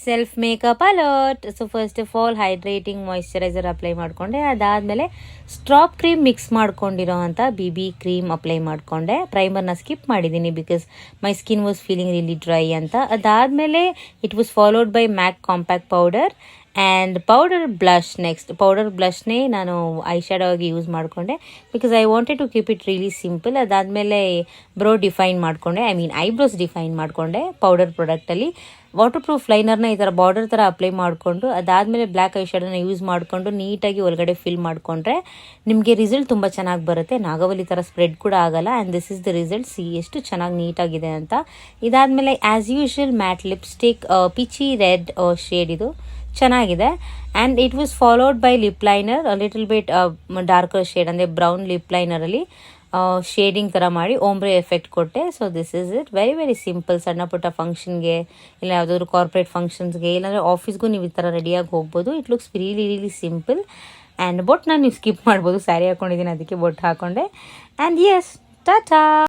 Self makeup alert. So first of all hydrating moisturiser apply ಮಾಡಿಕೊಂಡೆ. ಅದಾದಮೇಲೆ strap cream mix ಮಾಡ್ಕೊಂಡಿರೋ ಅಂಥ BB cream apply ಮಾಡಿಕೊಂಡೆ. ಪ್ರೈಮರ್ನ ಸ್ಕಿಪ್ ಮಾಡಿದ್ದೀನಿ because my skin was feeling really dry ಅಂತ. ಅದಾದಮೇಲೆ it was followed by Mac compact powder and powder blush. Next powder ಬ್ಲಷ್ನೇ ನಾನು ಐ ಶ್ಯಾಡೋ ಆಗಿ ಯೂಸ್ ಮಾಡಿಕೊಂಡೆ because I wanted to keep it really simple. ಅದಾದಮೇಲೆ ಬ್ರೋ ಡಿಫೈನ್ ಮಾಡಿಕೊಂಡೆ, eyebrows define ಮಾಡಿಕೊಂಡೆ powder ಪ್ರಾಡಕ್ಟಲ್ಲಿ. ವಾಟರ್ ಪ್ರೂಫ್ ಲೈನರ್ನ ಈ ಥರ ಬಾರ್ಡರ್ ಥರ ಅಪ್ಲೈ ಮಾಡಿಕೊಂಡು ಅದಾದಮೇಲೆ ಬ್ಲ್ಯಾಕ್ ಐ ಶ್ಯಾಡೋನ ಯೂಸ್ ಮಾಡಿಕೊಂಡು ನೀಟಾಗಿ ಒಳಗಡೆ ಫಿಲ್ ಮಾಡಿಕೊಂಡ್ರೆ ನಿಮಗೆ ರಿಸಲ್ಟ್ ತುಂಬ ಚೆನ್ನಾಗಿ ಬರುತ್ತೆ. ನಾಗವಲ್ಲಿ ಥರ ಸ್ಪ್ರೆಡ್ ಕೂಡ ಆಗಲ್ಲ. And this is the result. See ಎಷ್ಟು ಚೆನ್ನಾಗಿ ನೀಟಾಗಿದೆ ಅಂತ. ಇದಾದಮೇಲೆ as usual matte lipstick peachy red shade, ಇದು ಚೆನ್ನಾಗಿದೆ. And it was followed by lip liner little bit darker shade, ಅಂದರೆ ಬ್ರೌನ್ ಲಿಪ್ ಲೈನರಲ್ಲಿ ಶೇಡಿಂಗ್ ಥರ ಮಾಡಿ ಓಂಬ್ರೆ ಎಫೆಕ್ಟ್ ಕೊಟ್ಟೆ. So this is it. Very very simple. ಸಣ್ಣ ಪುಟ್ಟ ಫಂಕ್ಷನ್ಗೆ ಇಲ್ಲ ಯಾವುದಾದ್ರು ಕಾರ್ಪೊರೇಟ್ ಫಂಕ್ಷನ್ಸ್ಗೆ ಇಲ್ಲಾಂದರೆ ಆಫೀಸ್ಗೂ ನೀವು ಈ ಥರ ರೆಡಿಯಾಗಿ ಹೋಗ್ಬೋದು. It looks really really simple. And ಬೊಟ್ನ ನೀವು ಸ್ಕಿಪ್ ಮಾಡ್ಬೋದು, ಸ್ಯಾರಿ ಹಾಕ್ಕೊಂಡಿದ್ದೀನಿ ಅದಕ್ಕೆ ಬೊಟ್ಟು ಹಾಕ್ಕೊಂಡೆ. And Yes, Tata.